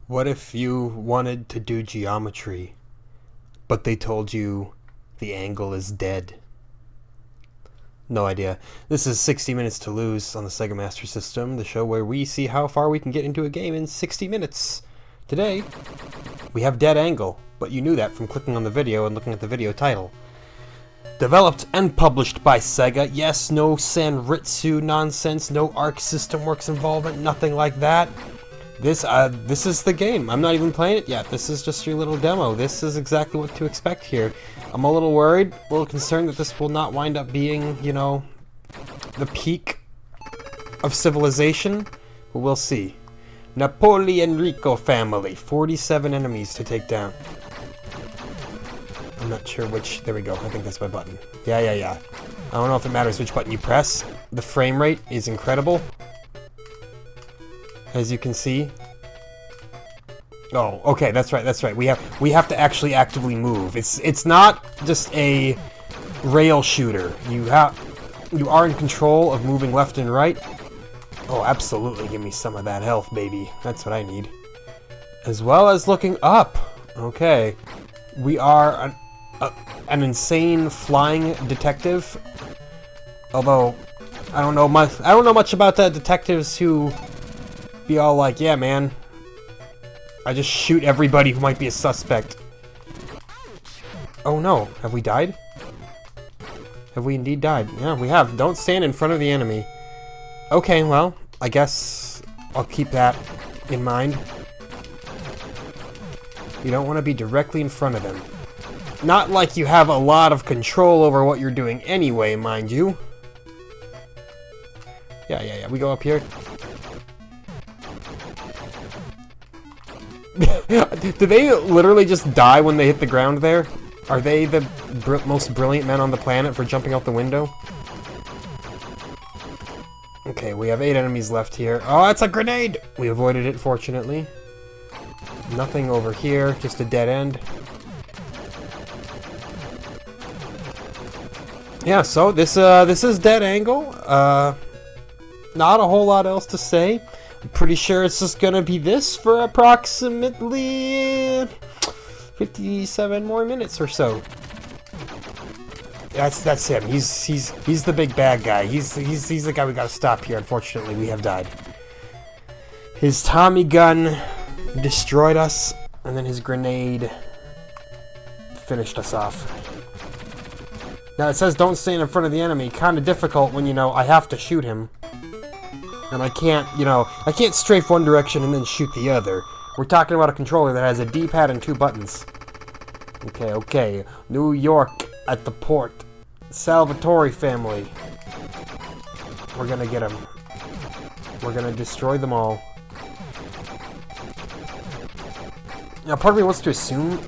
What if you wanted to do geometry, but they told you the angle is dead? No idea. This is 60 Minutes to Lose on the Sega Master System, the show where we see how far we can get into a game in 60 minutes. Today, we have Dead Angle, but you knew that from clicking on the video and looking at the video title. Developed and published by Sega. Yes, no Sanritsu nonsense, no Arc System Works involvement, nothing like that. This is the game. I'm not even playing it yet. This is just your little demo. This is exactly what to expect here. I'm a little worried, a little concerned that this will not wind up being, you know, the peak of civilization, but we'll see. Napoli Enrico family, 47 enemies to take down. I'm not sure which. There we go. I think that's my button. Yeah. I don't know if it matters which button you press. The frame rate is incredible, as you can see. Oh, okay, that's right. We have to actually actively move. It's not just a rail shooter. You are in control of moving left and right. Oh, absolutely. Give me some of that health, baby. That's what I need. As well as looking up. Okay. We are an insane flying detective. Although I don't know much about the detectives who be all like, yeah, man, I just shoot everybody who might be a suspect. Oh no, have we died? Have we indeed died? Yeah, we have. Don't stand in front of the enemy. Okay, well, I guess I'll keep that in mind. You don't want to be directly in front of them. Not like you have a lot of control over what you're doing anyway, mind you. Yeah, we go up here. Do they literally just die when they hit the ground there? Are they the most brilliant men on the planet for jumping out the window? Okay, we have 8 enemies left here. Oh, it's a grenade! We avoided it, fortunately. Nothing over here, just a dead end. Yeah, so this is Dead Angle. Not a whole lot else to say. I'm pretty sure it's just gonna be this for approximately 57 more minutes or so. That's him. He's the big bad guy. He's the guy we gotta stop here. Unfortunately, we have died. His Tommy gun destroyed us, and then his grenade finished us off. Now it says don't stand in front of the enemy. Kind of difficult when, you know, I have to shoot him. And I can't, I can't strafe one direction and then shoot the other. We're talking about a controller that has a D-pad and 2 buttons. Okay. New York at the port. Salvatore family. We're gonna get them. We're gonna destroy them all. Now, part of me wants to assume...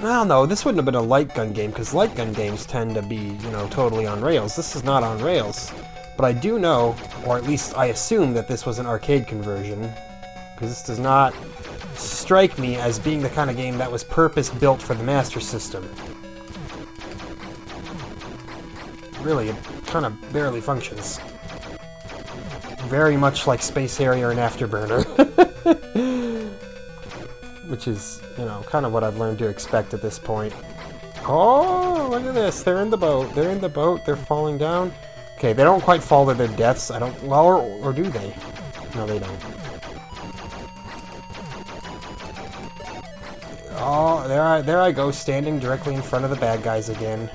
Well, no, this wouldn't have been a light gun game, because light gun games tend to be, totally on rails. This is not on rails. But I do know, or at least I assume, that this was an arcade conversion, because this does not strike me as being the kind of game that was purpose-built for the Master System. Really, it kind of barely functions. Very much like Space Harrier and Afterburner. Which is, kind of what I've learned to expect at this point. Oh, look at this. They're in the boat. They're falling down. Okay, they don't quite fall to their deaths. Well, or do they? No, they don't. Oh, there I go, standing directly in front of the bad guys again.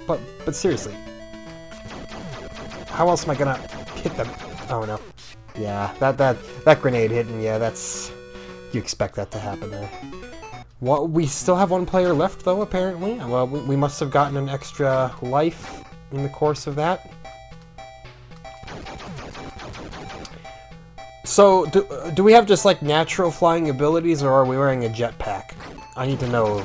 But seriously, how else am I gonna hit them? Oh no. Yeah, that grenade hit, and yeah, that's... You expect that to happen there. What? We still have 1 player left, though, apparently. Well, we must have gotten an extra life in the course of that. So, do we have just, like, natural flying abilities, or are we wearing a jetpack? I need to know.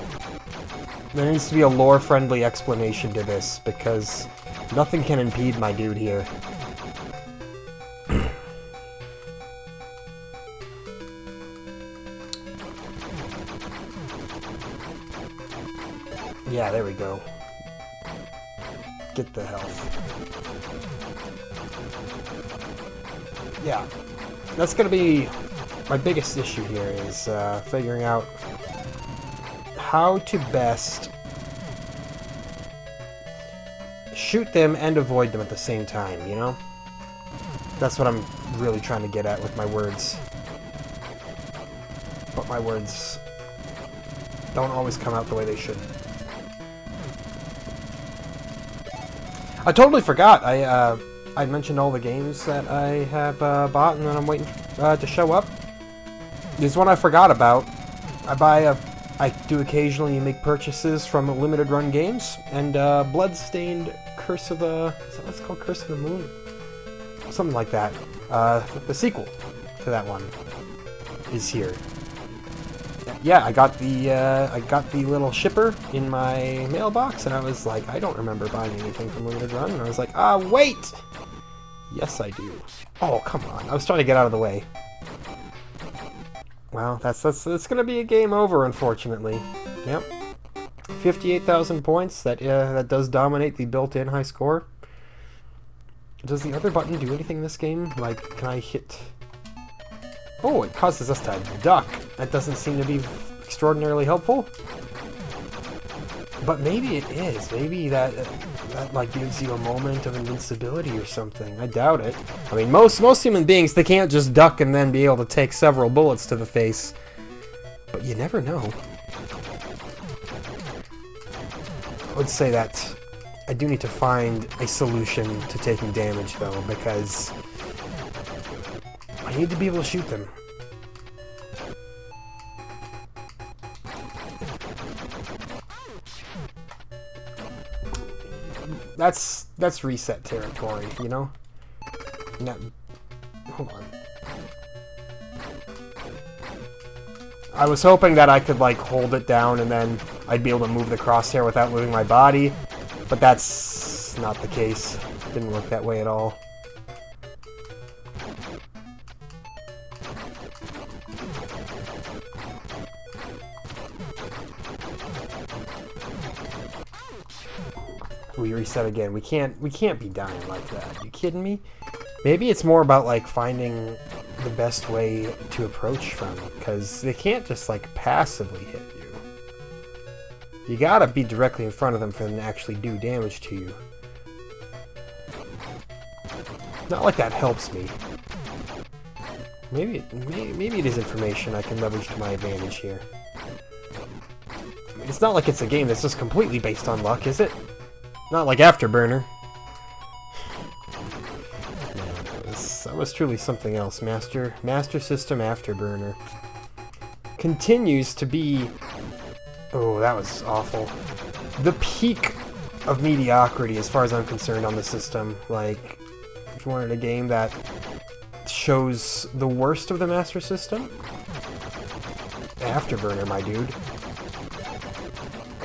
There needs to be a lore-friendly explanation to this, because nothing can impede my dude here. Yeah, there we go. Get the health. Yeah. That's gonna be my biggest issue here is figuring out how to best shoot them and avoid them at the same time, you know? That's what I'm really trying to get at with my words. But my words don't always come out the way they should. I totally forgot. I mentioned all the games that I have bought and that I'm waiting to show up. There's one I forgot about. I do occasionally make purchases from limited run games, and Bloodstained Curse of the... Is that what it's called? Curse of the Moon? Something like that. The sequel to that one is here. Yeah, I got the little shipper in my mailbox, and I was like, I don't remember buying anything from limited run, and I was like, wait! Yes, I do. Oh, come on. I was trying to get out of the way. Well, that's gonna be a game over, unfortunately. Yep. 58,000 points. That does dominate the built-in high score. Does the other button do anything in this game? Like, can I hit... Oh, it causes us to duck. That doesn't seem to be extraordinarily helpful. But maybe it is. Maybe that like gives you a moment of invincibility or something. I doubt it. I mean, most human beings, they can't just duck and then be able to take several bullets to the face. But you never know. I would say that I do need to find a solution to taking damage, though, because I need to be able to shoot them. That's reset territory, you know? No, hold on. I was hoping that I could, like, hold it down and then I'd be able to move the crosshair without moving my body, but that's not the case. Didn't work that way at all. We reset again. We can't be dying like that. Are you kidding me? Maybe it's more about like finding the best way to approach from, because they can't just like passively hit you. You gotta be directly in front of them for them to actually do damage to you. Not like that helps me. Maybe it is information I can leverage to my advantage here. I mean, it's not like it's a game that's just completely based on luck, is it? Not like Afterburner. That was truly something else. Master System Afterburner continues to be... Oh, that was awful. The peak of mediocrity as far as I'm concerned on the system. Like, if you wanted a game that shows the worst of the Master System, Afterburner, my dude.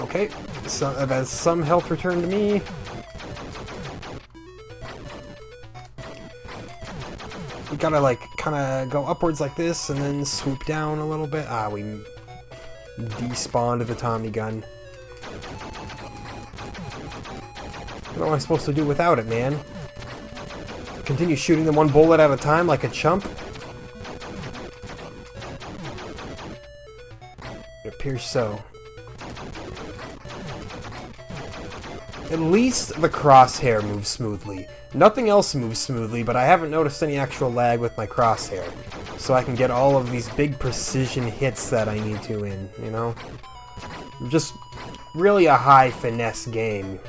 Okay, so that's some health returned to me. We gotta like kind of go upwards like this and then swoop down a little bit. We despawned the Tommy gun. What am I supposed to do without it, man? Continue shooting them one bullet at a time like a chump? It appears so. At least the crosshair moves smoothly. Nothing else moves smoothly, but I haven't noticed any actual lag with my crosshair. So I can get all of these big precision hits that I need to in, you know? Just really a high finesse game.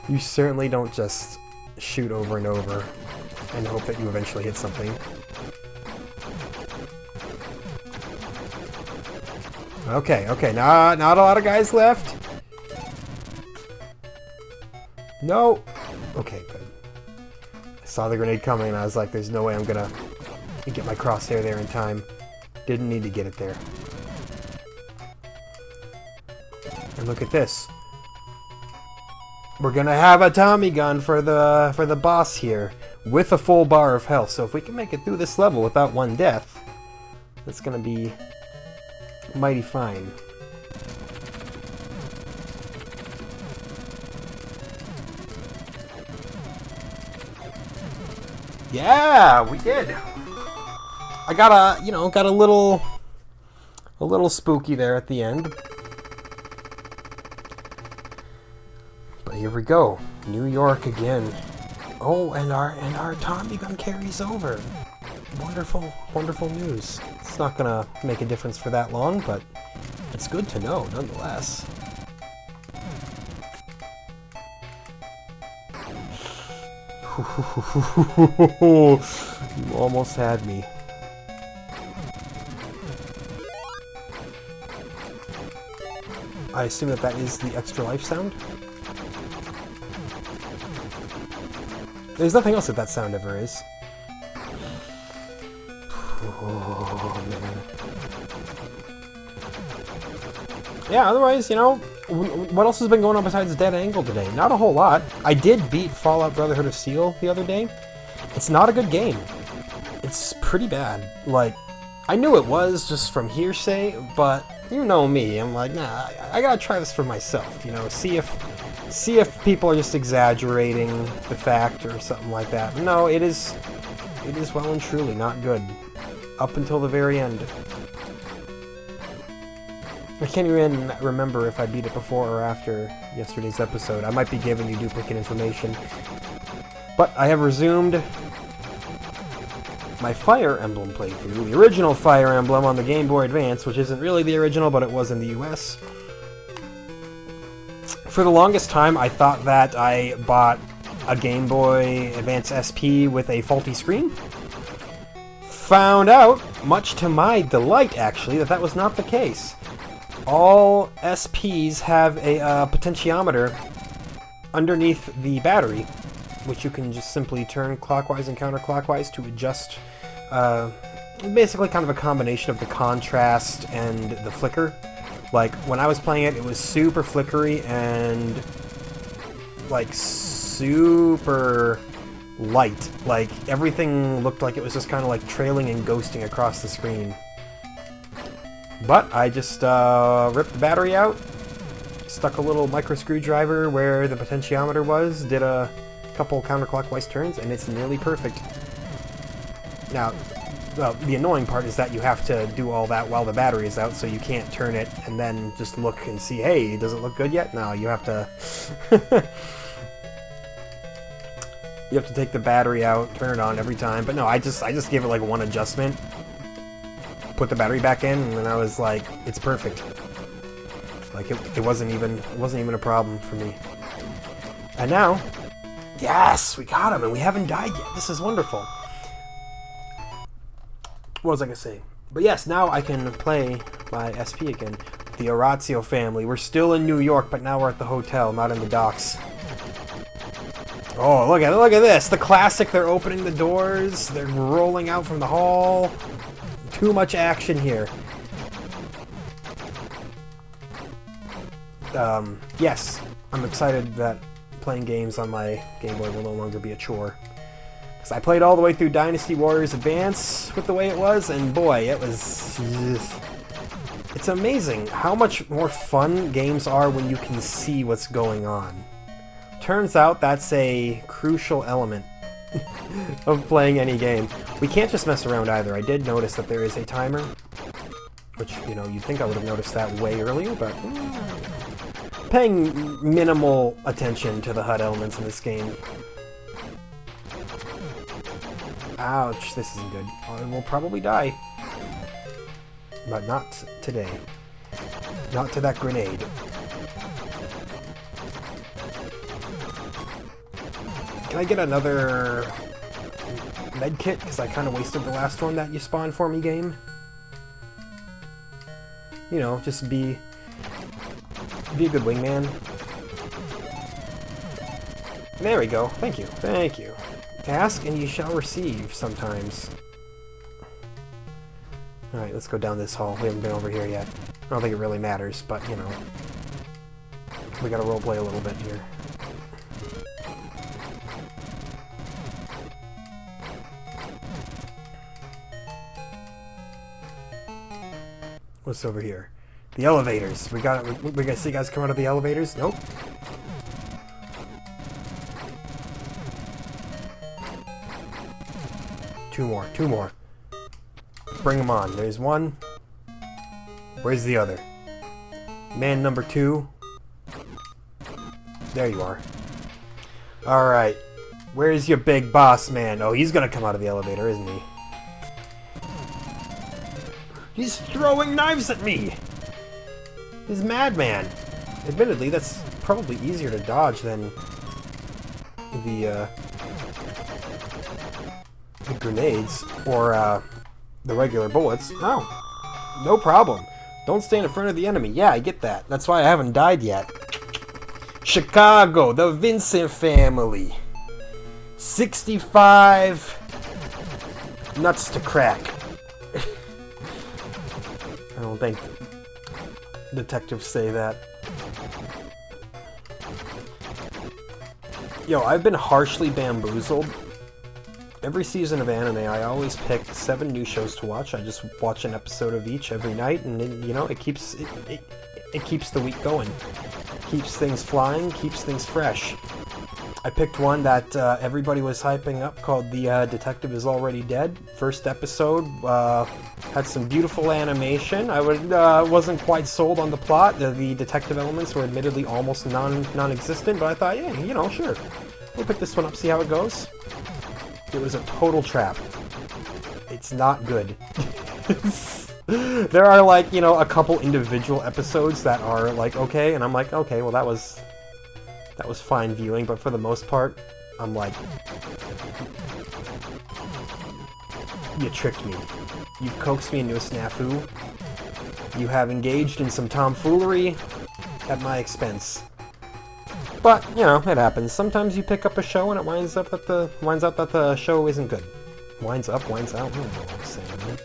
You certainly don't just shoot over and over and hope that you eventually hit something. Okay, not a lot of guys left. No! Okay, good. I saw the grenade coming and I was like, there's no way I'm gonna get my crosshair there in time. Didn't need to get it there. And look at this. We're gonna have a Tommy gun for the boss here with a full bar of health. So if we can make it through this level without one death, that's gonna be mighty fine. Yeah, we did. I got a little spooky there at the end. But here we go. New York again. Oh, and our Tommy gun carries over. Wonderful, wonderful news. It's not gonna make a difference for that long, but it's good to know nonetheless. You almost had me. I assume that is the extra life sound? There's nothing else that sound ever is. Oh, man. Yeah, otherwise, what else has been going on besides Dead Angle today? Not a whole lot. I did beat Fallout Brotherhood of Steel the other day. It's not a good game. It's pretty bad. Like, I knew it was just from hearsay, but you know me. I'm like, nah, I gotta try this for myself. See if people are just exaggerating the fact or something like that. No, it is well and truly not good. Up until the very end. I can't even remember if I beat it before or after yesterday's episode. I might be giving you duplicate information. But I have resumed my Fire Emblem playthrough. The original Fire Emblem on the Game Boy Advance, which isn't really the original, but it was in the US. For the longest time, I thought that I bought a Game Boy Advance SP with a faulty screen. Found out, much to my delight actually, that was not the case. All SPs have a potentiometer underneath the battery, which you can just simply turn clockwise and counterclockwise to adjust, basically kind of a combination of the contrast and the flicker. Like, when I was playing it, it was super flickery and, like, super light. Like, everything looked like it was just kind of, like, trailing and ghosting across the screen. But I just ripped the battery out, stuck a little micro screwdriver where the potentiometer was, did a couple counterclockwise turns, and it's nearly perfect. Now, the annoying part is that you have to do all that while the battery is out, so you can't turn it and then just look and see, hey, does it look good yet? No, you have to... you have to take the battery out, turn it on every time. But no, I just gave it like one adjustment, put the battery back in, and then I was like, it's perfect. Like, it wasn't even a problem for me. And now, yes, we got him, and we haven't died yet. This is wonderful. What was I going to say? But yes, now I can play my SP again. The Orazio family. We're still in New York, but now we're at the hotel, not in the docks. Oh, look at this. The classic, they're opening the doors. They're rolling out from the hall. Too much action here. Yes, I'm excited that playing games on my Game Boy will no longer be a chore. I played all the way through Dynasty Warriors Advance with the way it was, and boy, it was... It's amazing how much more fun games are when you can see what's going on. Turns out that's a crucial element of playing any game. We can't just mess around either. I did notice that there is a timer, which, you'd think I would have noticed that way earlier, but... Paying minimal attention to the HUD elements in this game. Ouch, this isn't good. We'll probably die. But not today. Not to that grenade. Can I get another med kit? Because I kind of wasted the last one that you spawned for me, game. Just be a good wingman. There we go. Thank you. Thank you. Ask and you shall receive sometimes. Alright, let's go down this hall. We haven't been over here yet. I don't think it really matters, but, we gotta roleplay a little bit here. What's over here? The elevators. We gotta see guys come out of the elevators? Nope. Two more. Two more. Bring them on. There's one. Where's the other? Man number 2. There you are. Alright. Where's your big boss man? Oh, he's gonna come out of the elevator, isn't he? He's throwing knives at me! He's madman. Admittedly, that's probably easier to dodge than the grenades or the regular bullets. Oh, no problem. Don't stand in front of the enemy. Yeah, I get that. That's why I haven't died yet. Chicago, the Vincent family. 65 nuts to crack. I don't think detectives say that. Yo, I've been harshly bamboozled. Every season of anime, I always pick 7 new shows to watch. I just watch an episode of each every night, and you know, it keeps the week going. Keeps things flying, keeps things fresh. I picked one that everybody was hyping up called The Detective Is Already Dead. First episode had some beautiful animation. I wasn't quite sold on the plot. The detective elements were admittedly almost non-existent, but I thought, yeah, you know, sure. We'll pick this one up, see how it goes. It was a total trap. It's not good. There are, like, you know, a couple individual episodes that are, like, okay, and I'm like, okay, well, that was fine viewing, but for the most part, I'm like, you tricked me. You've coaxed me into a snafu. You have engaged in some tomfoolery at my expense. But, you know, it happens. Sometimes you pick up a show and it winds out that the show isn't good. Winds up, winds out. I don't know what I'm saying, man.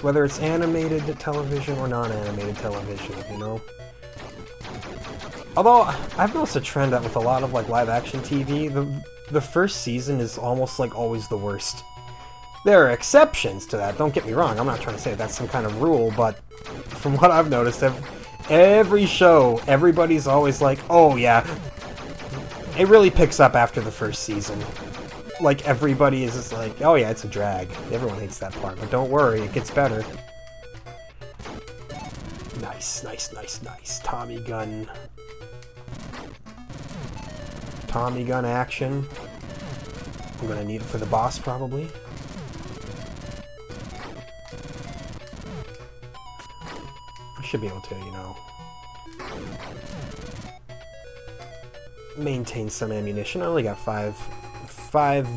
Whether it's animated television or non-animated television, you know. Although I've noticed a trend that with a lot of like live-action TV, the first season is almost like always the worst. There are exceptions to that, don't get me wrong, I'm not trying to say that's some kind of rule, but from what I've noticed, every show, everybody's always like, oh yeah, it really picks up after the first season. Like, everybody is just like, oh yeah, it's a drag. Everyone hates that part, but don't worry, it gets better. Nice, nice, nice, nice. Tommy gun. Tommy gun action. I'm gonna need it for the boss, probably. Should be able to, you know, maintain some ammunition. I only got five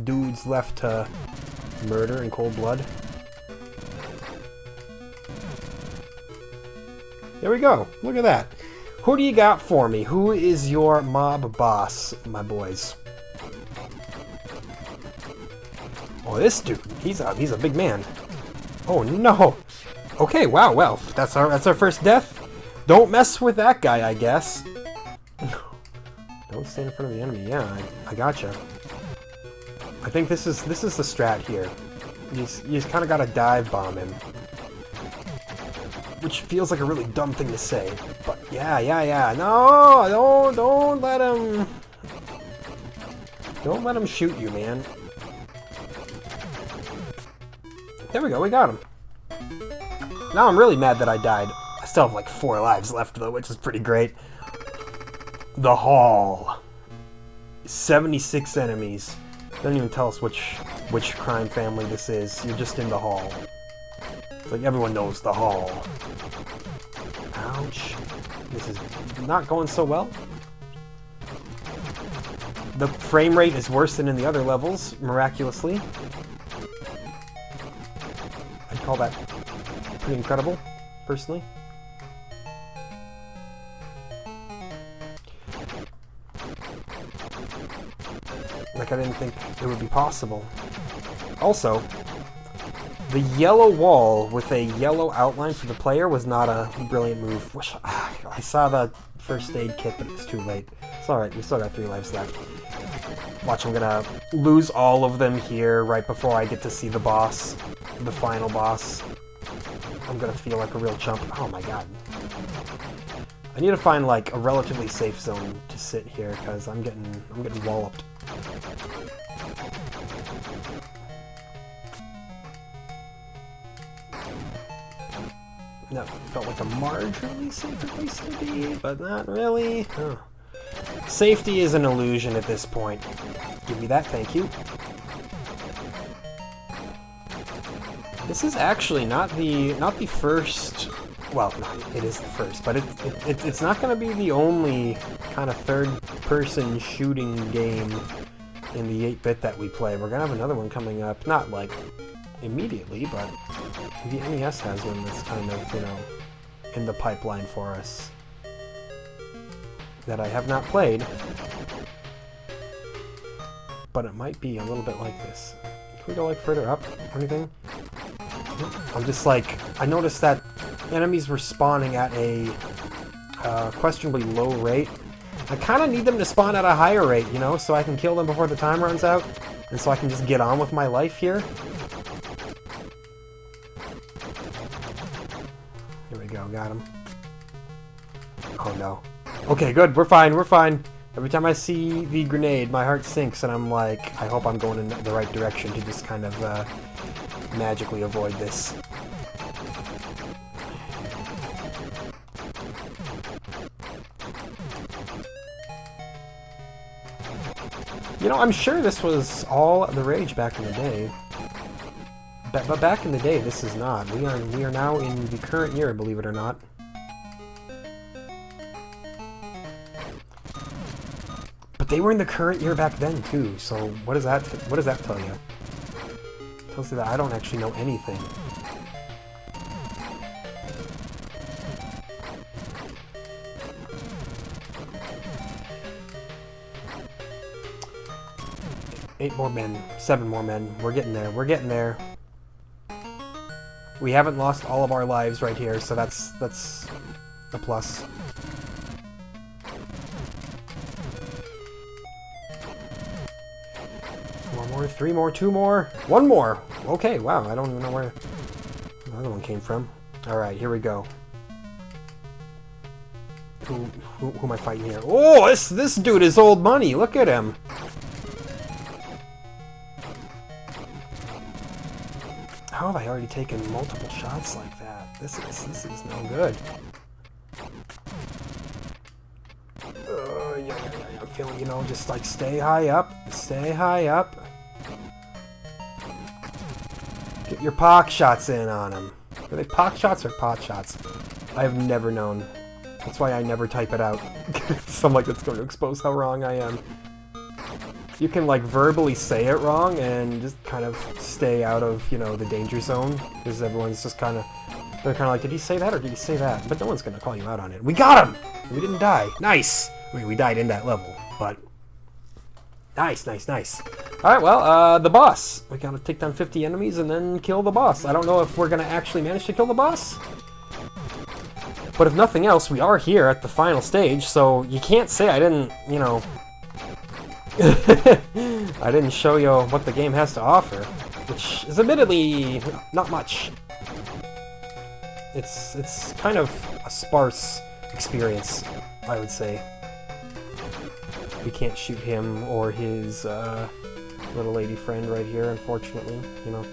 dudes left to murder in cold blood. There we go. Look at that. Who do you got for me? Who is your mob boss, my boys? Oh, this dude. He's a big man. Oh no. Okay, wow, well, that's our first death. Don't mess with that guy, I guess. Don't stand in front of the enemy. Yeah, I gotcha. I think this is the strat here. You just kind of gotta dive bomb him, which feels like a really dumb thing to say, but yeah. No, don't let him shoot you, man. There we go, we got him. Now I'm really mad that I died. I still have like 4 lives left though, which is pretty great. The Hall. 76 enemies. Doesn't even tell us which crime family this is. You're just in the Hall. It's like everyone knows the Hall. Ouch. This is not going so well. The frame rate is worse than in the other levels, miraculously. I'd call that pretty incredible, personally. Like, I didn't think it would be possible. Also, the yellow wall with a yellow outline for the player was not a brilliant move. I saw the first aid kit, but it's too late. It's alright, we still got 3 lives left. Watch, I'm gonna lose all of them here right before I get to see the boss. The final boss. I'm gonna feel like a real chump. Oh my god. I need to find like a relatively safe zone to sit here because I'm getting walloped. That felt like a marginally safer place to be, but not really. Huh. Safety is an illusion at this point. Give me that, thank you. This is actually not the first. Well, it is the first, but it's not going to be the only kind of third-person shooting game in the 8-bit that we play. We're going to have another one coming up, not like immediately, but the NES has one that's kind of, you know, in the pipeline for us that I have not played, but it might be a little bit like this. Can we go like further up or anything? I'm just like, I noticed that enemies were spawning at a questionably low rate. I kind of need them to spawn at a higher rate, you know, so I can kill them before the time runs out, and so I can just get on with my life here. Here we go, got him. Oh no. Okay, good, we're fine, we're fine. Every time I see the grenade, my heart sinks, and I'm like, I hope I'm going in the right direction to just kind of magically avoid this. You know, I'm sure this was all the rage back in the day. But back in the day, this is not. We are now in the current year, believe it or not. But they were in the current year back then too. So what does that tell you? It tells you that I don't actually know anything. Eight more men, 7 more men. We're getting there. We're getting there. We haven't lost all of our lives right here, so that's a plus. Four more, 3 more, 2 more, 1 more. Okay, wow. I don't even know where the other one came from. All right, here we go. Who am I fighting here? Oh, this dude is old money. Look at him. How have I already taken multiple shots like that? This is no good. Yeah, I'm feeling, you know, just like stay high up, stay high up. Get your pock shots in on him. Are they pock shots or pot shots? I have never known. That's why I never type it out. So I'm like, that's going to expose how wrong I am. You can like verbally say it wrong and just kind of stay out of, you know, the danger zone, because everyone's just kind of, they're kind of like, did he say that or did he say that? But no one's gonna call you out on it. We got him! We didn't die. Nice! I mean, we died in that level, but nice, nice, nice. All right, well, the boss. We gotta take down 50 enemies and then kill the boss. I don't know if we're gonna actually manage to kill the boss, but if nothing else, we are here at the final stage, so you can't say I didn't, you know, I didn't show you what the game has to offer, which is admittedly not much. It's kind of a sparse experience, I would say. We can't shoot him or his little lady friend right here, unfortunately, you know.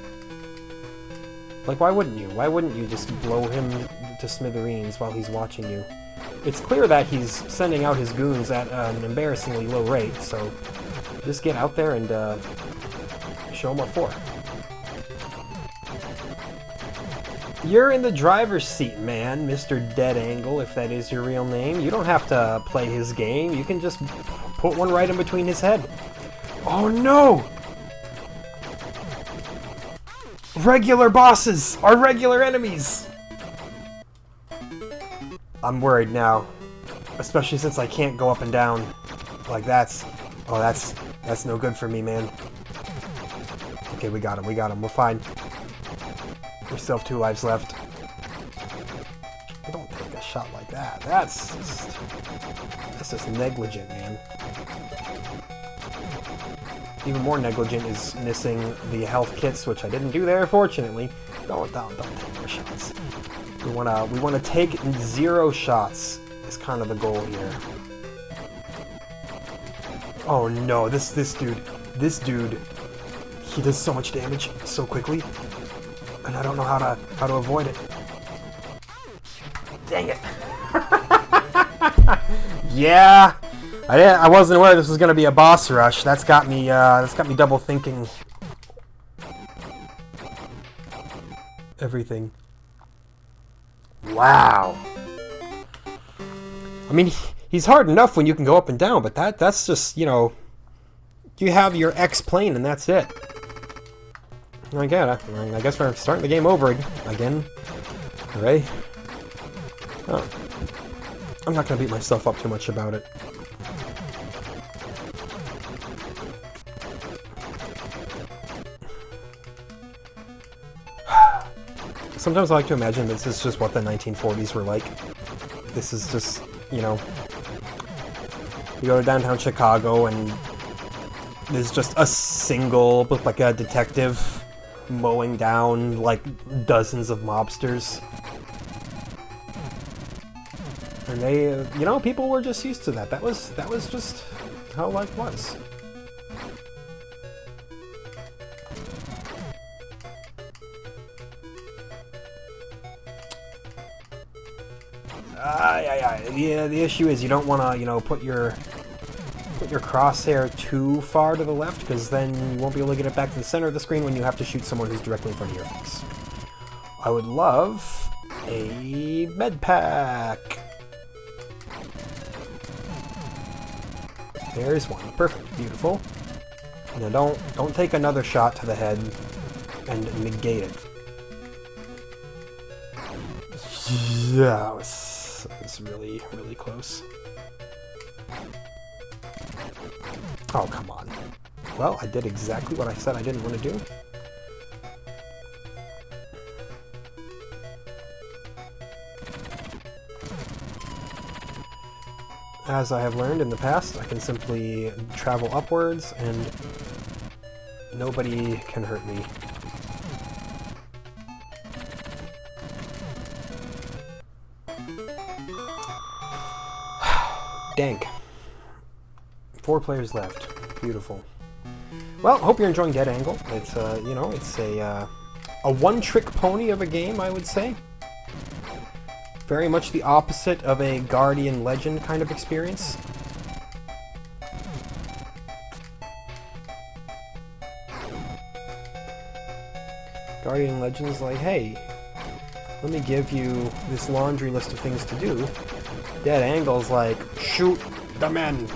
Like, why wouldn't you? Why wouldn't you just blow him to smithereens while he's watching you? It's clear that he's sending out his goons at an embarrassingly low rate, so just get out there and show him what for. You're in the driver's seat, man, Mr. Dead Angle, if that is your real name. You don't have to play his game. You can just put one right in between his head. Oh no! Regular bosses are regular enemies! I'm worried now, especially since I can't go up and down. Like that's no good for me, man. Okay, we got him, we're fine. We still have 2 lives left. Don't take a shot like that. That's just negligent, man. Even more negligent is missing the health kits, which I didn't do there, fortunately. Don't take more shots. We wanna take 0 shots is kind of the goal here. Oh no, this dude, he does so much damage so quickly, and I don't know how to avoid it. Dang it! Yeah, I wasn't aware this was gonna be a boss rush. That's got me double thinking everything. Wow. I mean, he's hard enough when you can go up and down, but that's just, you know, you have your X plane and that's it. I guess we're starting the game over again. Right? Oh. I'm not gonna beat myself up too much about it. Sometimes I like to imagine this is just what the 1940s were like. This is just, you know, you go to downtown Chicago and there's just a single, with like a detective mowing down like dozens of mobsters. And they, you know, people were just used to that. That was just how life was. Yeah, the issue is you don't want to, you know, put your crosshair too far to the left, because then you won't be able to get it back to the center of the screen when you have to shoot someone who's directly in front of your face. I would love a med pack. There's one. Perfect. Beautiful. Now don't take another shot to the head and negate it. Yeah, it was really, really close. Oh, come on. Well, I did exactly what I said I didn't want to do. As I have learned in the past, I can simply travel upwards and nobody can hurt me. Dank. 4 players left. Beautiful. Well, hope you're enjoying Dead Angle. It's you know, it's a one-trick pony of a game, I would say. Very much the opposite of a Guardian Legend kind of experience. Guardian Legend's like, hey, let me give you this laundry list of things to do. Dead Angle's like, shoot the men.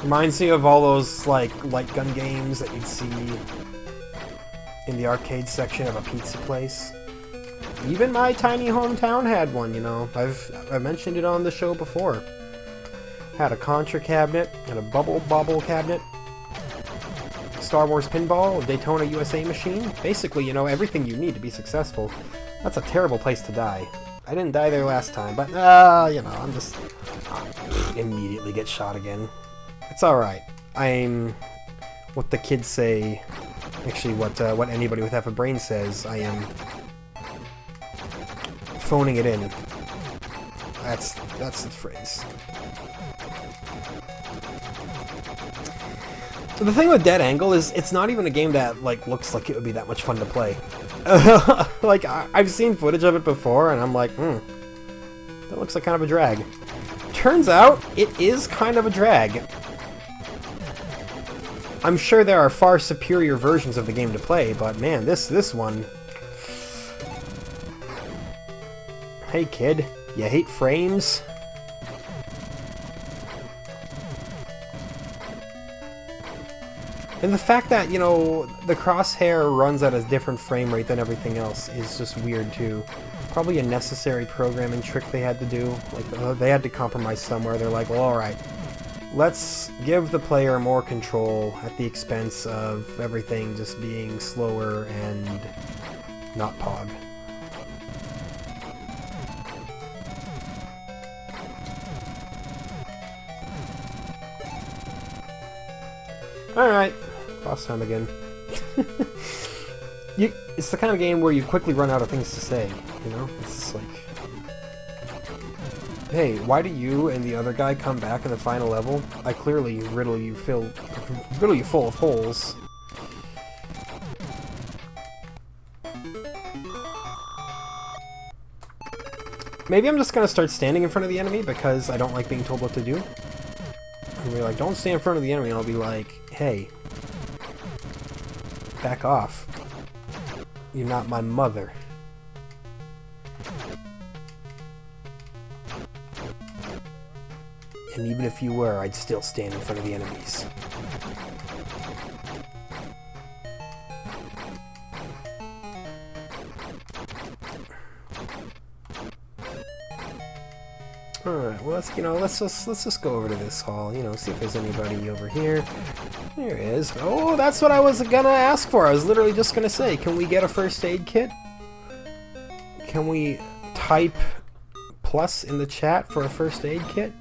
Reminds me of all those like light gun games that you'd see in the arcade section of a pizza place. Even my tiny hometown had one, you know. I've mentioned it on the show before. Had a Contra cabinet and a Bubble cabinet. Star Wars pinball, a Daytona USA machine. Basically, you know, everything you need to be successful. That's a terrible place to die. I didn't die there last time, but, you know, I'm just... immediately get shot again. It's alright. I'm... what the kids say... Actually, what anybody with half a brain says, I am... phoning it in. That's the phrase. So the thing with Dead Angle is it's not even a game that like looks like it would be that much fun to play. Like I've seen footage of it before and I'm like, that looks like kind of a drag. Turns out it is kind of a drag. I'm sure there are far superior versions of the game to play, but man, this one. Hey kid, you hate frames? And the fact that, you know, the crosshair runs at a different frame rate than everything else is just weird too. Probably a necessary programming trick they had to do. Like, they had to compromise somewhere. They're like, well, alright, let's give the player more control at the expense of everything just being slower and not Pog. Alright, boss time again. It's the kind of game where you quickly run out of things to say, you know? It's just like... Hey, why do you and the other guy come back in the final level? I clearly riddle you full of holes. Maybe I'm just gonna start standing in front of the enemy because I don't like being told what to do. And we're like, don't stand in front of the enemy, and I'll be like, hey, back off. You're not my mother. And even if you were, I'd still stand in front of the enemies. Alright, well let's just go over to this hall, see if there's anybody over here. There is. Oh, that's what I was gonna ask for. I was literally just gonna say, can we get a first aid kit? Can we type plus in the chat for a first aid kit?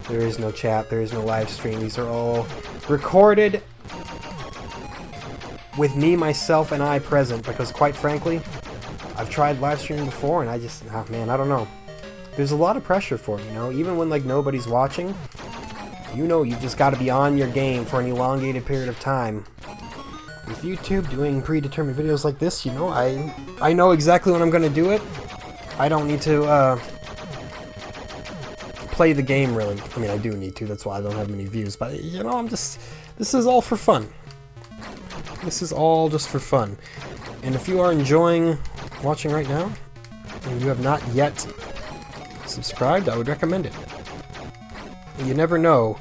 There is no chat, there is no live stream. These are all recorded with me, myself, and I present, because quite frankly, I've tried live streaming before and I just, oh man, I don't know. There's a lot of pressure for it, even when like nobody's watching, you've just got to be on your game for an elongated period of time. With YouTube doing predetermined videos like this, I know exactly when I'm going to do it. I don't need to, play the game, really. I mean, I do need to, that's why I don't have many views, but, this is all for fun. This is all just for fun. And if you are enjoying watching right now, and you have not yet subscribed, I would recommend it. You never know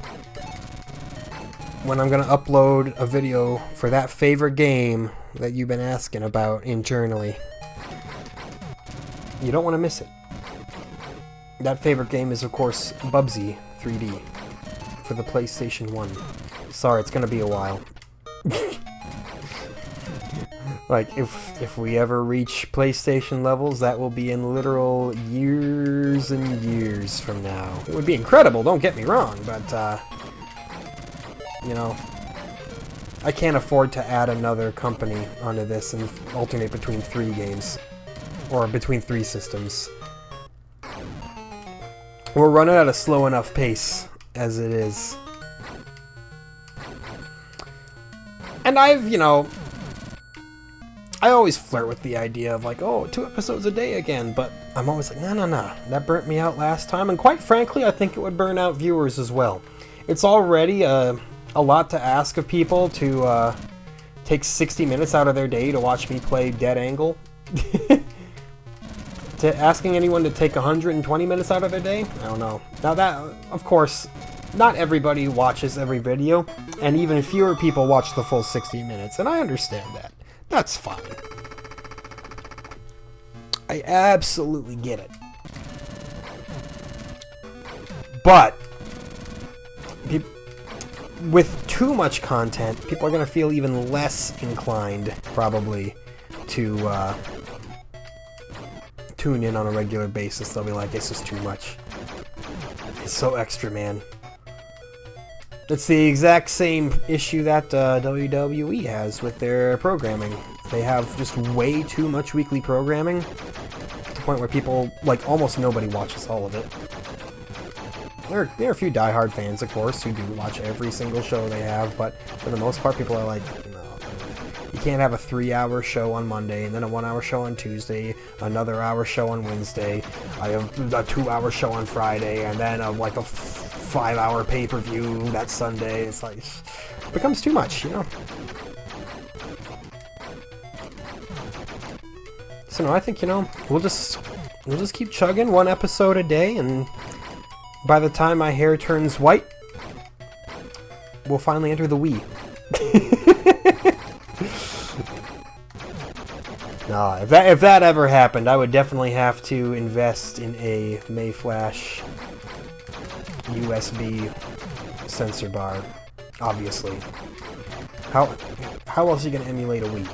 when I'm going to upload a video for that favorite game that you've been asking about internally. You don't want to miss it. That favorite game is, of course, Bubsy 3D for the PlayStation 1. Sorry, it's gonna be a while. Like, if we ever reach PlayStation levels, that will be in literal years and years from now. It would be incredible, don't get me wrong, but, I can't afford to add another company onto this and alternate between 3 games. Or between 3 systems. We're running at a slow enough pace as it is. And I always flirt with the idea of like, oh, 2 episodes a day again, but I'm always like, no, that burnt me out last time, and quite frankly, I think it would burn out viewers as well. It's already a lot to ask of people to take 60 minutes out of their day to watch me play Dead Angle. To asking anyone to take 120 minutes out of their day? I don't know. Now that, of course, not everybody watches every video, and even fewer people watch the full 60 minutes, and I understand that. That's fine. I absolutely get it. But with too much content, people are going to feel even less inclined, probably, to tune in on a regular basis. They'll be like, this is too much. It's so extra, man. It's the exact same issue that WWE has with their programming. They have just way too much weekly programming, to the point where people, like, almost nobody watches all of it. There are a few diehard fans, of course, who do watch every single show they have, but for the most part, people are like, no, you can't have a 3-hour show on Monday, and then a 1-hour show on Tuesday, another hour show on Wednesday, I have a 2-hour show on Friday, and then a 5-hour pay-per-view that Sunday. It's like, it becomes too much, So no, I think, we'll just keep chugging 1 episode a day, and by the time my hair turns white, we'll finally enter the Wii. No, if that ever happened, I would definitely have to invest in a Mayflash USB sensor bar, obviously. How else are you gonna emulate a Wii?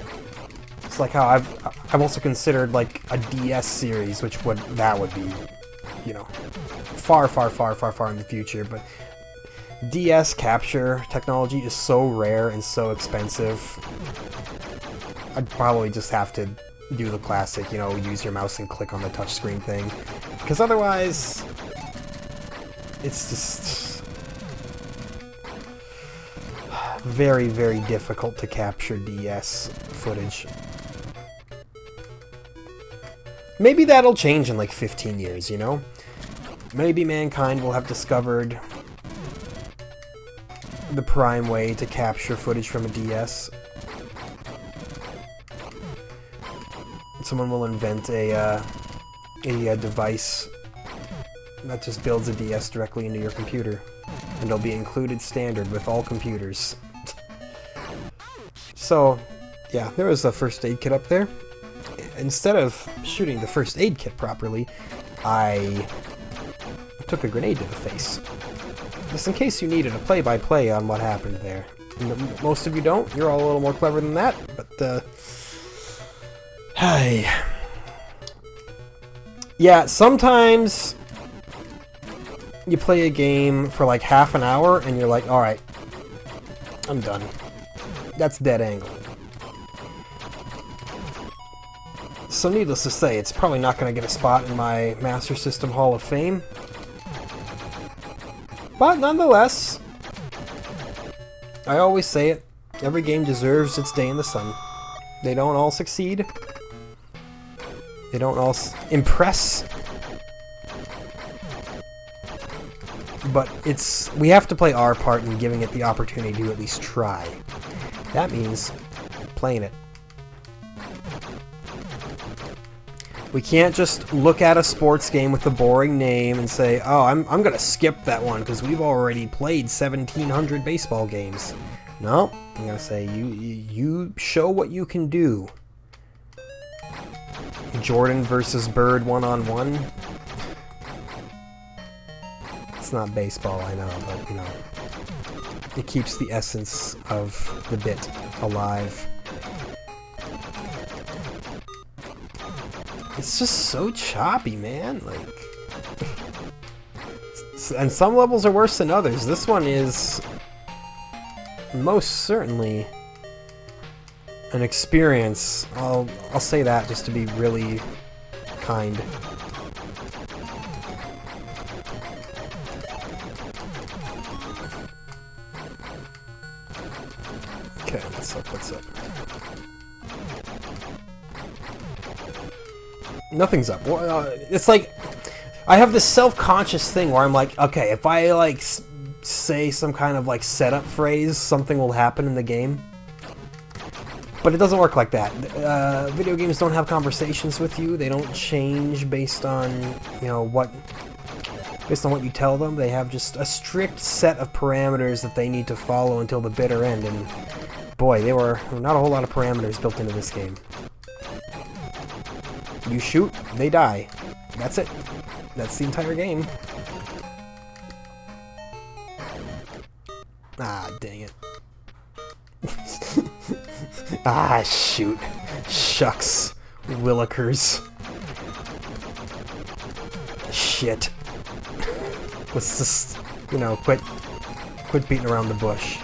It's like how I've also considered like a DS series, which would be, far in the future, but DS capture technology is so rare and so expensive. I'd probably just have to do the classic, use your mouse and click on the touchscreen thing, because otherwise It's just very, very difficult to capture DS footage. Maybe that'll change in like 15 years, you know? Maybe mankind will have discovered the prime way to capture footage from a DS. Someone will invent a device that just builds a DS directly into your computer, and it'll be included standard with all computers. So, yeah, there was a first aid kit up there. Instead of shooting the first aid kit properly, I took a grenade to the face. Just in case you needed a play-by-play on what happened there. Most of you don't. You're all a little more clever than that, but, hey. Yeah, sometimes you play a game for like half an hour and you're like, alright, I'm done. That's dead angle. So needless to say, it's probably not going to get a spot in my Master System Hall of Fame. But nonetheless, I always say it, every game deserves its day in the sun. They don't all succeed. They don't all impress. But we have to play our part in giving it the opportunity to at least try. That means playing it. We can't just look at a sports game with a boring name and say, oh, I'm gonna skip that one because we've already played 1,700 baseball games. No, I'm gonna say, you show what you can do. Jordan versus Bird one-on-one. It's not baseball, I know, but, you know, it keeps the essence of the bit alive. It's just so choppy, man. Like, and some levels are worse than others. This one is most certainly an experience. I'll say that just to be really kind. Okay, what's up? Nothing's up. It's like, I have this self-conscious thing where I'm like, okay, if I, like, say some kind of, like, setup phrase, something will happen in the game. But it doesn't work like that. Video games don't have conversations with you. They don't change based on, you know, based on what you tell them. They have just a strict set of parameters that they need to follow until the bitter end, and boy, there were not a whole lot of parameters built into this game. You shoot, they die. That's it. That's the entire game. Ah, dang it. Ah, shoot. Shucks. Willikers. Shit. Let's just, you know, quit beating around the bush.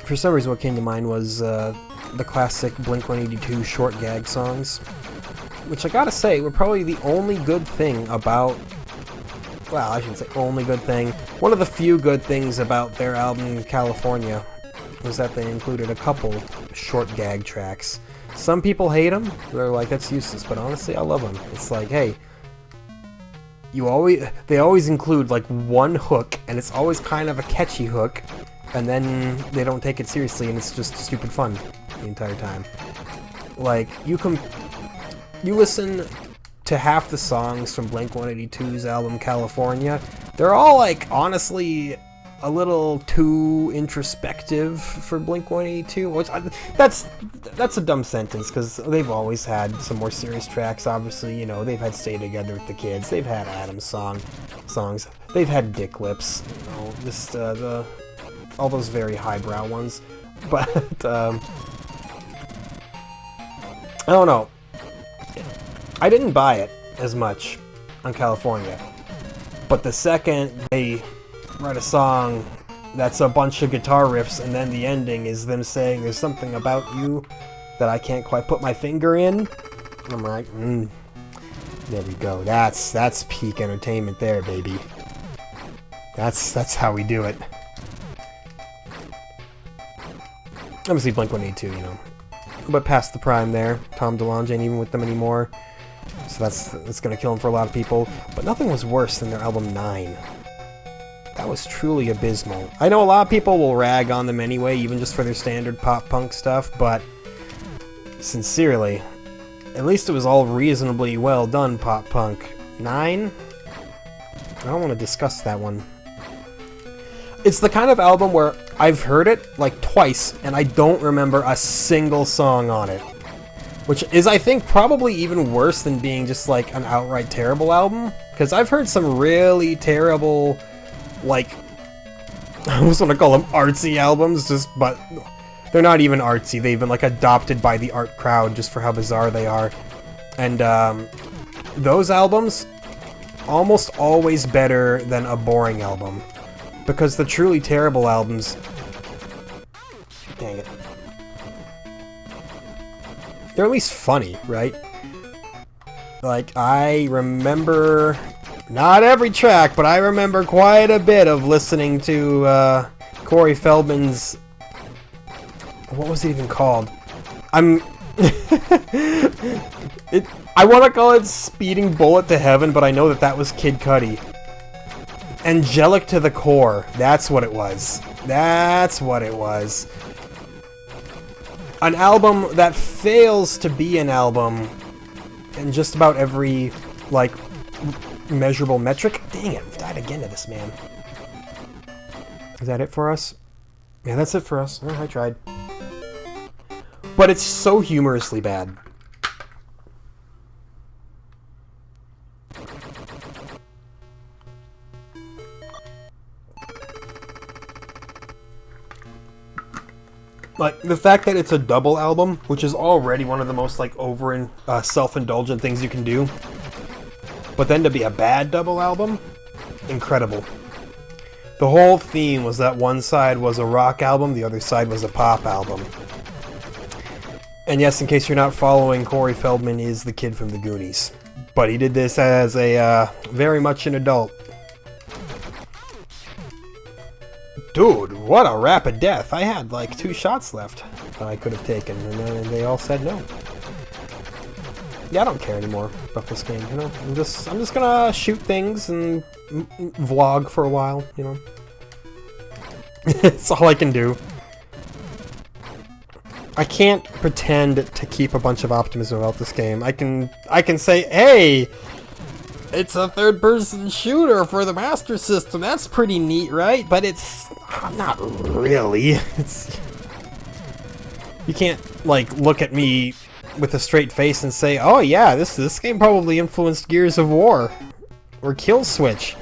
For some reason, what came to mind was the classic Blink-182 short gag songs, which I gotta say were probably the only good thing about, well, I shouldn't say only good thing, one of the few good things about their album California was that they included a couple short gag tracks. Some people hate them, they're like, that's useless, but honestly, I love them. It's like, hey, they always include like one hook, and it's always kind of a catchy hook, and then they don't take it seriously, and it's just stupid fun the entire time. Like, you listen to half the songs from Blink-182's album California, they're all, like, honestly a little too introspective for Blink-182, which that's a dumb sentence, because they've always had some more serious tracks, obviously, you know, they've had Stay Together with the Kids, they've had Adam's songs, they've had Dick Lips, you know, just, all those very highbrow ones, but, I don't know. I didn't buy it as much on California, but the second they write a song that's a bunch of guitar riffs, and then the ending is them saying there's something about you that I can't quite put my finger in. I'm like, there we go. That's peak entertainment there, baby. That's how we do it. Obviously Blink-182, you know. But past the prime there. Tom DeLonge ain't even with them anymore. So that's gonna kill him for a lot of people. But nothing was worse than their album 9. That was truly abysmal. I know a lot of people will rag on them anyway, even just for their standard pop-punk stuff, but sincerely, at least it was all reasonably well done pop-punk. 9? I don't want to discuss that one. It's the kind of album where I've heard it like twice, and I don't remember a single song on it. Which is, I think, probably even worse than being just like an outright terrible album. Because I've heard some really terrible, like, I almost want to call them artsy albums, but they're not even artsy. They've been like adopted by the art crowd just for how bizarre they are. And those albums, almost always better than a boring album. Because the truly terrible albums... Dang it. They're at least funny, right? Like, I remember... Not every track, but I remember quite a bit of listening to Corey Feldman's... What was it even called? I want to call it Speeding Bullet to Heaven, but I know that was Kid Cudi. Angelic to the Core. That's what it was. That's what it was. An album that fails to be an album in just about every, like, measurable metric. Dang it, I've died again to this, man. Is that it for us? Yeah, that's it for us. Oh, I tried. But it's so humorously bad. Like, the fact that it's a double album, which is already one of the most, like, over and self-indulgent things you can do. But then to be a bad double album? Incredible. The whole theme was that one side was a rock album, the other side was a pop album. And yes, in case you're not following, Corey Feldman is the kid from the Goonies. But he did this as a, very much an adult. Dude, what a rapid death. I had like 2 shots left that I could have taken, and then they all said no. Yeah, I don't care anymore about this game, you know? I'm just gonna shoot things and vlog for a while, you know? It's all I can do. I can't pretend to keep a bunch of optimism about this game. I can say, hey, it's a third-person shooter for the Master System. That's pretty neat, right? But it's not really. You can't, like, look at me with a straight face and say, oh yeah, this game probably influenced Gears of War or Kill Switch.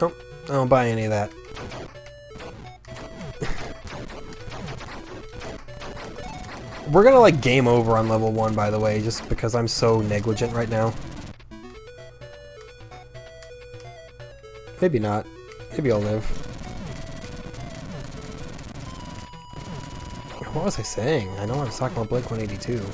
Nope, I don't buy any of that. We're gonna, like, game over on level 1, by the way, just because I'm so negligent right now. Maybe not. Maybe I'll live. What was I saying? I know I was talking about Blink-182.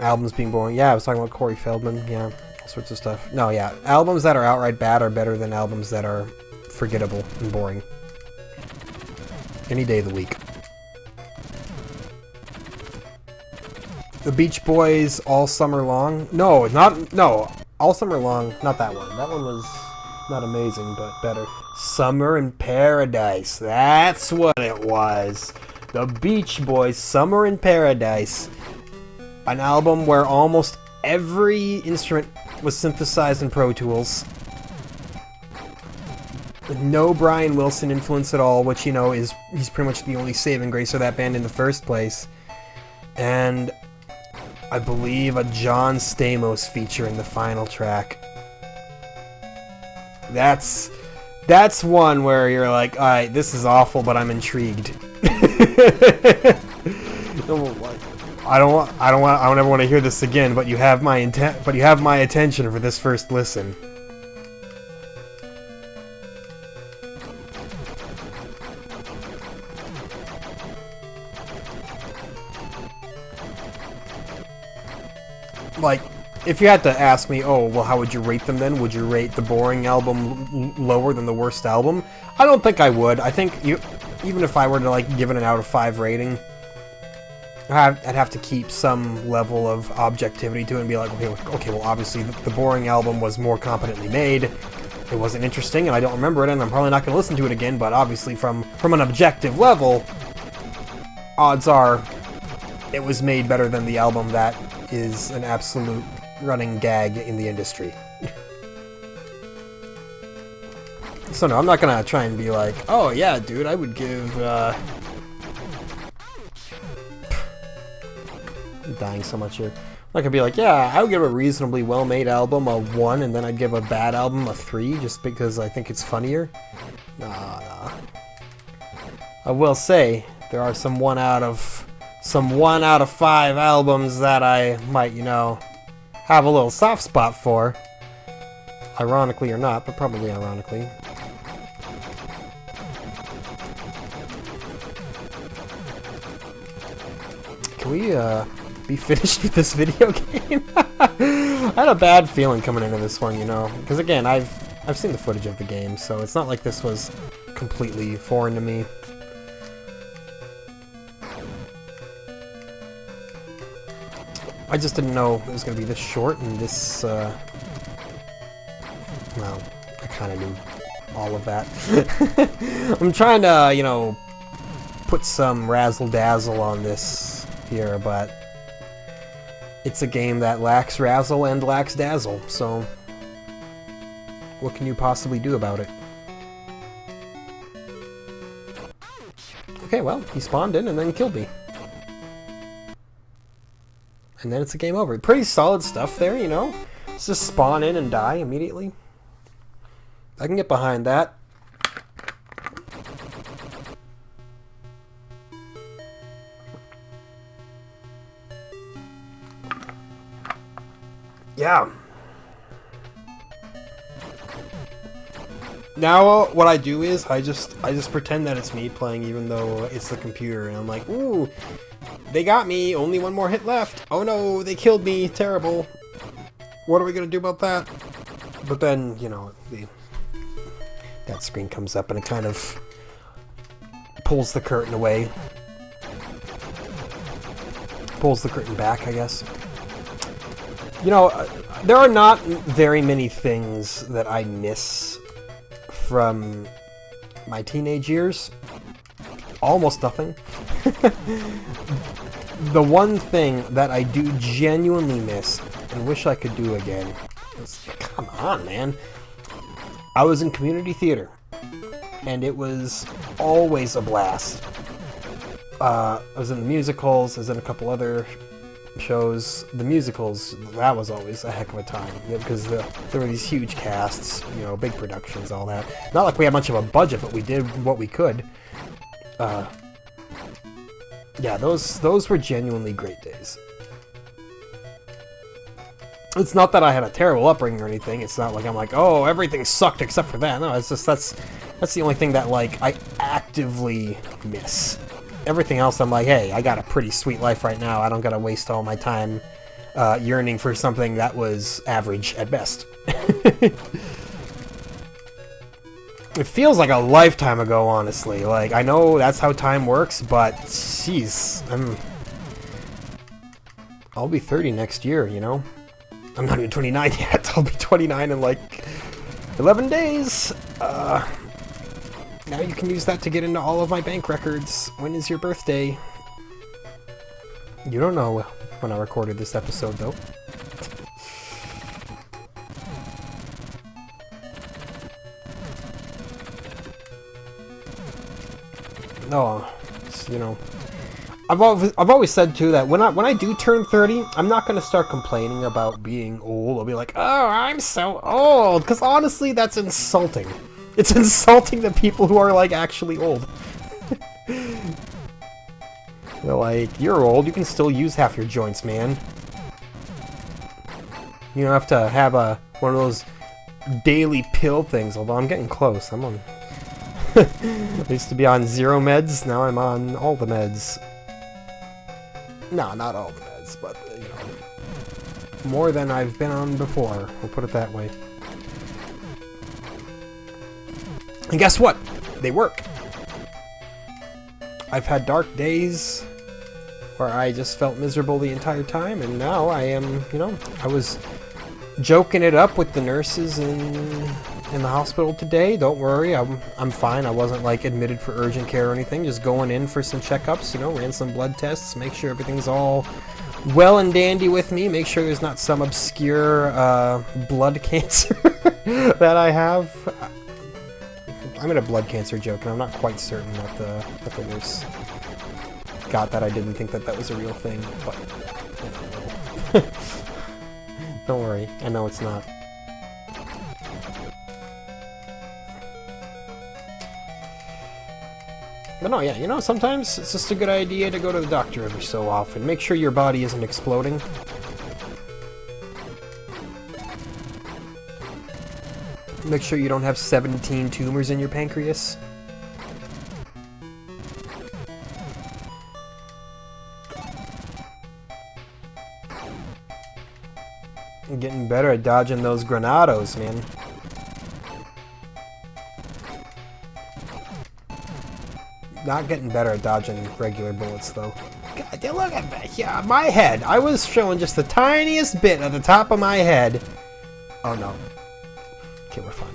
Albums being boring. Yeah, I was talking about Corey Feldman. Yeah, all sorts of stuff. No, yeah. Albums that are outright bad are better than albums that are forgettable and boring. Any day of the week. The Beach Boys, All Summer Long. No, All Summer Long, not that one. That one was not amazing, but better. Summer in Paradise. That's what it was. The Beach Boys, Summer in Paradise. An album where almost every instrument was synthesized in Pro Tools. With no Brian Wilson influence at all, which, you know, he's pretty much the only saving grace of that band in the first place. And I believe a John Stamos feature in the final track. That's one where you're like, alright, this is awful, but I'm intrigued. I don't ever want to hear this again, but you have my attention for this first listen. Like, if you had to ask me, oh, well, how would you rate them then? Would you rate the boring album lower than the worst album? I don't think I would. I think even if I were to, like, give it an out of 5 rating, I'd have to keep some level of objectivity to it and be like, okay, well, obviously the boring album was more competently made. It wasn't interesting, and I don't remember it, and I'm probably not going to listen to it again, but obviously from an objective level, odds are it was made better than the album that is an absolute running gag in the industry. So no, I'm not gonna try and be like, oh yeah, dude, I would give, I'm dying so much here. I could be like, yeah, I would give a reasonably well-made album a 1, and then I'd give a bad album a 3, just because I think it's funnier. Nah. I will say, there are some 1 out of 5 albums that I might, you know, have a little soft spot for. Ironically or not, but probably ironically. Can we, be finished with this video game? I had a bad feeling coming into this one, you know, because again, I've seen the footage of the game, so it's not like this was completely foreign to me. I just didn't know it was going to be this short and this, well, I kind of knew all of that. I'm trying to, you know, put some razzle-dazzle on this here, but it's a game that lacks razzle and lacks dazzle, so what can you possibly do about it? Okay, well, he spawned in and then killed me. And then it's a game over. Pretty solid stuff there, you know? Let's just spawn in and die immediately. I can get behind that. Yeah. Now what I do is I just pretend that it's me playing even though it's the computer, and I'm like, ooh, they got me, only 1 more hit left. Oh no, they killed me, terrible. What are we gonna do about that? But then, you know, that screen comes up and it kind of pulls the curtain away. Pulls the curtain back, I guess. You know, there are not very many things that I miss from my teenage years. Almost nothing. The one thing that I do genuinely miss and wish I could do again is, come on, man. I was in community theater, and it was always a blast. I was in the musicals, I was in a couple other shows. The musicals, that was always a heck of a time, because there were these huge casts, you know, big productions, all that. Not like we had much of a budget, but we did what we could. Yeah, those were genuinely great days. It's not that I had a terrible upbringing or anything. It's not like I'm like, oh, everything sucked except for that. No, it's just that's the only thing that, like, I actively miss. Everything else, I'm like, hey, I got a pretty sweet life right now. I don't gotta waste all my time yearning for something that was average at best. It feels like a lifetime ago, honestly. Like, I know that's how time works, but jeez, I'll be 30 next year, you know? I'm not even 29 yet. I'll be 29 in like 11 days. Now you can use that to get into all of my bank records. When is your birthday? You don't know when I recorded this episode, though. No, you know, I've always said too that when I do turn 30, I'm not gonna start complaining about being old. I'll be like, oh, I'm so old, because honestly, that's insulting. It's insulting to people who are like actually old. They're like, you're old, you can still use half your joints, man. You don't have to have one of those daily pill things, although I'm getting close. I'm on... I used to be on 0 meds, now I'm on all the meds. No, not all the meds, but, you know, more than I've been on before, we'll put it that way. And guess what? They work. I've had dark days where I just felt miserable the entire time, and now I am, you know, I was joking it up with the nurses in the hospital today. Don't worry, I'm fine. I wasn't like admitted for urgent care or anything, just going in for some checkups, you know, ran some blood tests, make sure everything's all well and dandy with me, make sure there's not some obscure blood cancer that I have. I'm in a blood cancer joke, and I'm not quite certain that the nurse got that. I didn't think that was a real thing, but don't worry, I know it's not. But no, yeah, you know, sometimes it's just a good idea to go to the doctor every so often. Make sure your body isn't exploding. Make sure you don't have 17 tumors in your pancreas. I'm getting better at dodging those granados, man. Not getting better at dodging regular bullets, though. God, look at that. Yeah, my head. I was showing just the tiniest bit at the top of my head. Oh, no. Okay, we're fine.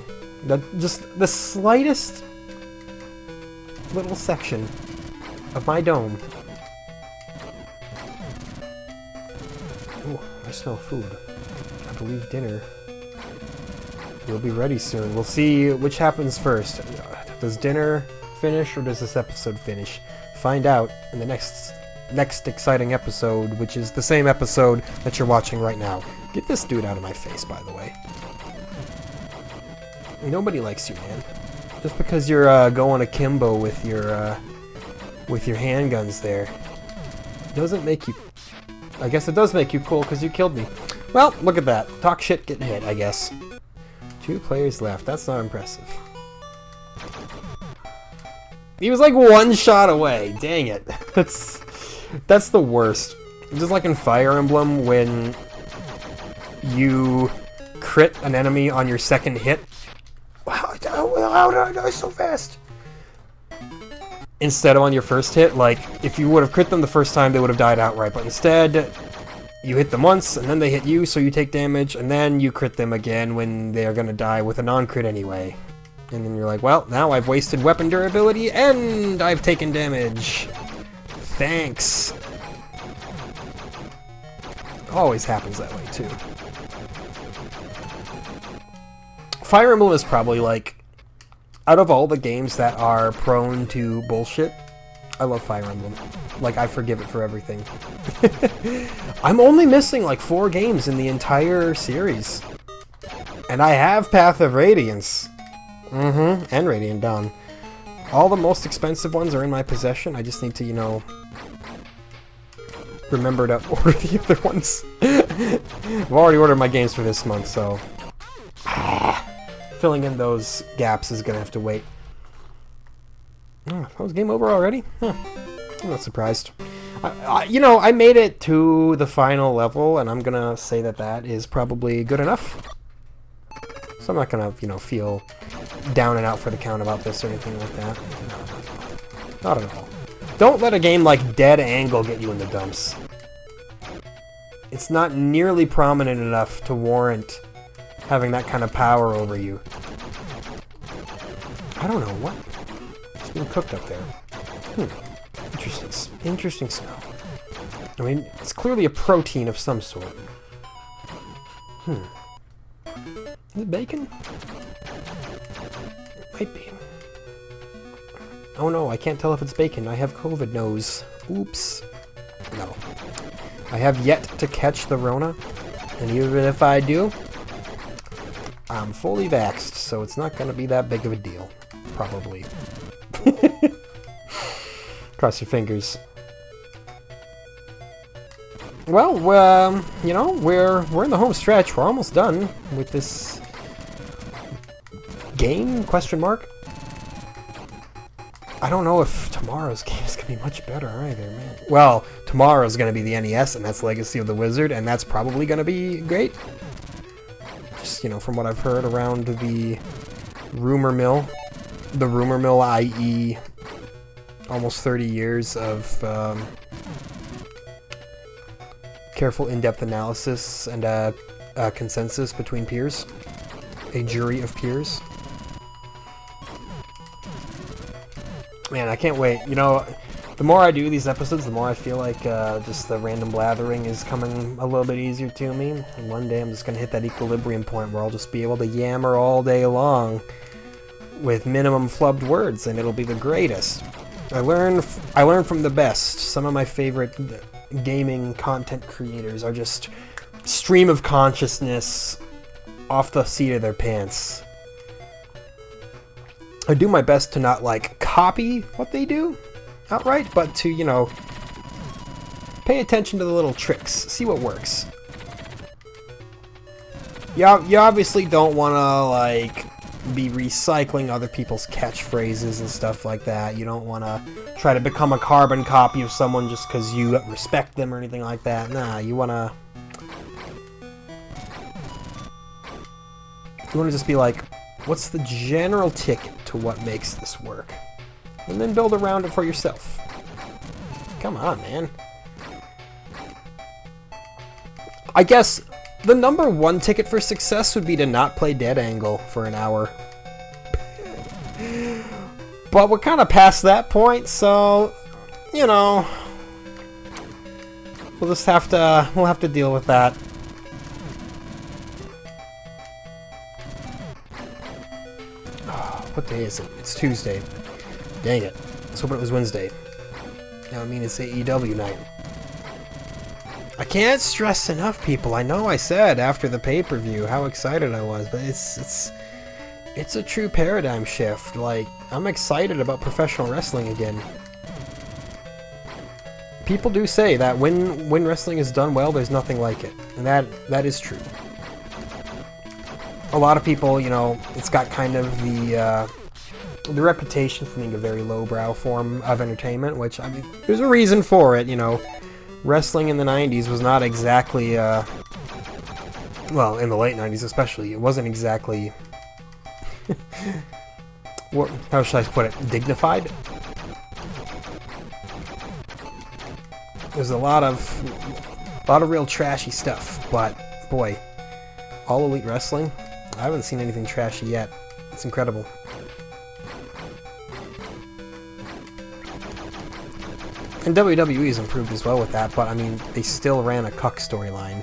Just the slightest little section of my dome. Ooh, I smell food. I believe dinner will be ready soon. We'll see which happens first. Does dinner finish or does this episode finish? Find out in the next exciting episode, which is the same episode that you're watching right now. Get this dude out of my face, by the way. Nobody likes you, man. Just because you're going akimbo with your handguns there doesn't make you... I guess it does make you cool because you killed me. Well, look at that. Talk shit, get hit, I guess. 2 players left. That's not impressive. He was like 1 shot away. Dang it. That's the worst. Just like in Fire Emblem when you crit an enemy on your second hit. Wow, how did I die so fast? Instead of on your first hit, like, if you would have crit them the first time, they would have died outright. But instead, you hit them once, and then they hit you, so you take damage, and then you crit them again when they are going to die with a non-crit anyway. And then you're like, well, now I've wasted weapon durability, and I've taken damage. Thanks. Always happens that way, too. Fire Emblem is probably, like, out of all the games that are prone to bullshit, I love Fire Emblem. Like, I forgive it for everything. I'm only missing, like, 4 games in the entire series. And I have Path of Radiance. And Radiant Dawn. All the most expensive ones are in my possession. I just need to, you know, remember to order the other ones. I've already ordered my games for this month, so... filling in those gaps is gonna have to wait. Oh, that was game over already? Huh. I'm not surprised. You know, I made it to the final level, and I'm gonna say that that is probably good enough. So I'm not gonna, you know, feel down and out for the count about this or anything like that. No, not at all. Don't let a game like Dead Angle get you in the dumps. It's not nearly prominent enough to warrant having that kind of power over you. I don't know what. It's being cooked up there. Interesting smell. I mean, it's clearly a protein of some sort. Is it bacon? Might be. Oh no, I can't tell if it's bacon. I have COVID nose. Oops. No. I have yet to catch the Rona, and even if I do, I'm fully vaxxed, so it's not going to be that big of a deal. Probably. Cross your fingers. Well, you know, we're in the home stretch. We're almost done with this game? Question mark. I don't know if tomorrow's game is gonna be much better either, man. Well, tomorrow's gonna be the NES, and that's Legacy of the Wizard, and that's probably gonna be great. Just, you know, from what I've heard around the rumor mill. The rumor mill, i.e. almost 30 years of careful in-depth analysis and a consensus between peers. A jury of peers. Man, I can't wait. You know, the more I do these episodes, the more I feel like just the random blathering is coming a little bit easier to me. And one day I'm just going to hit that equilibrium point where I'll just be able to yammer all day long with minimum flubbed words, and it'll be the greatest. I learn from the best. Some of my favorite gaming content creators are just stream of consciousness off the seat of their pants. I do my best to not, like, copy what they do outright, but to, you know, pay attention to the little tricks, see what works. You obviously don't want to, like, be recycling other people's catchphrases and stuff like that. You don't want to try to become a carbon copy of someone just because you respect them or anything like that. Nah, you want to just be like, what's the general ticket to what makes this work? And then build around it for yourself. Come on, man. I guess the number one ticket for success would be to not play Dead Angle for an hour. But we're kind of past that point, so, you know, we'll have to deal with that. What day is it? It's Tuesday. Dang it. I was hoping it was Wednesday. Now I mean it's AEW night. I can't stress enough, people. I know I said after the pay-per-view how excited I was, but it's a true paradigm shift. Like, I'm excited about professional wrestling again. People do say that when wrestling is done well, there's nothing like it. And that is true. A lot of people, you know, it's got kind of the reputation for being a very lowbrow form of entertainment, which, I mean, there's a reason for it, you know. Wrestling in the 90s was not exactly, well, in the late 90s especially, it wasn't exactly, how should I put it, dignified? There's a lot of real trashy stuff, but, boy, All Elite Wrestling, I haven't seen anything trashy yet. It's incredible. And WWE's improved as well with that, but I mean, they still ran a cuck storyline,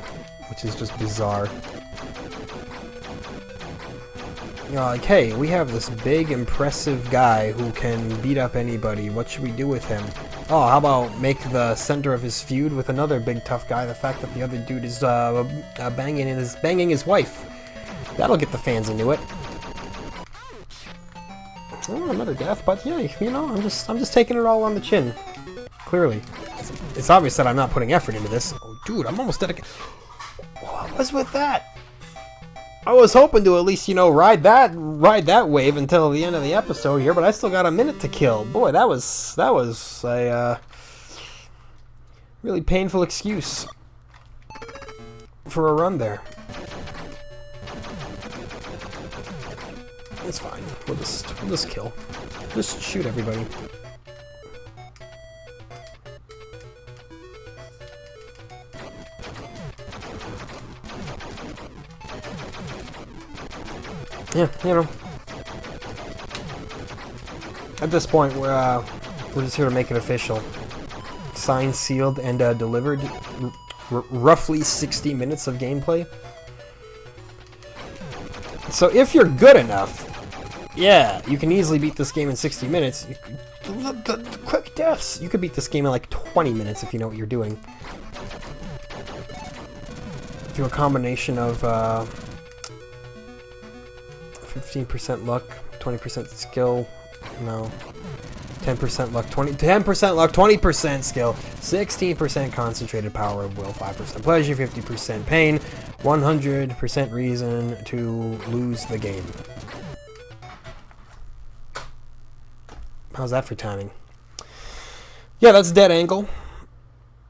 which is just bizarre. You know, like, hey, we have this big, impressive guy who can beat up anybody. What should we do with him? Oh, how about make the center of his feud with another big, tough guy the fact that the other dude is banging his wife. That'll get the fans into it. Oh, another death, but yeah, you know, I'm just taking it all on the chin. Clearly. It's obvious that I'm not putting effort into this. Oh, dude, I'm almost dedicated. What was with that? I was hoping to at least, you know, ride that wave until the end of the episode here, but I still got a minute to kill. Boy, that was a really painful excuse for a run there. It's fine. We'll just kill. Just shoot everybody. Yeah, you know. At this point, we're just here to make it official. Signed, sealed, and delivered. Roughly 60 minutes of gameplay. So if you're good enough, yeah, you can easily beat this game in 60 minutes. The quick deaths. You could beat this game in like 20 minutes if you know what you're doing. Do a combination of 15% luck, 20% skill. No. 10% luck, 10% luck, 20% skill, 16% concentrated power of will, 5% pleasure, 50% pain, 100% reason to lose the game. How's that for timing? Yeah, that's Dead Angle.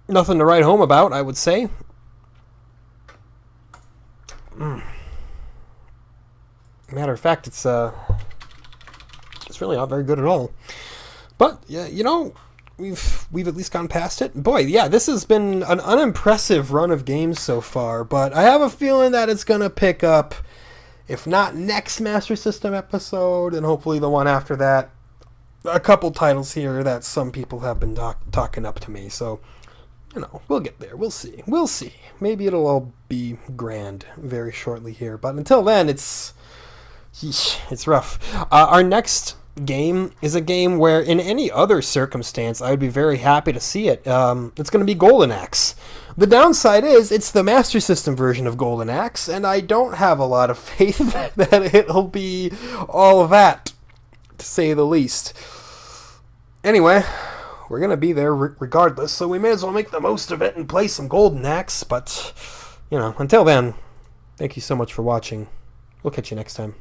Nothing to write home about, I would say. Matter of fact, it's really not very good at all. But yeah, you know, we've at least gone past it. Boy, yeah, this has been an unimpressive run of games so far, but I have a feeling that it's gonna pick up, if not next Master System episode, and hopefully the one after that. A couple titles here that some people have been talking up to me, so you know, we'll get there. We'll see. We'll see. Maybe it'll all be grand very shortly here, but until then, it's rough. Our next game is a game where, in any other circumstance, I would be very happy to see it. It's going to be Golden Axe. The downside is it's the Master System version of Golden Axe, and I don't have a lot of faith that it'll be all of that, to say the least. Anyway, we're going to be there regardless, so we may as well make the most of it and play some Golden Axe. But, you know, until then, thank you so much for watching. We'll catch you next time.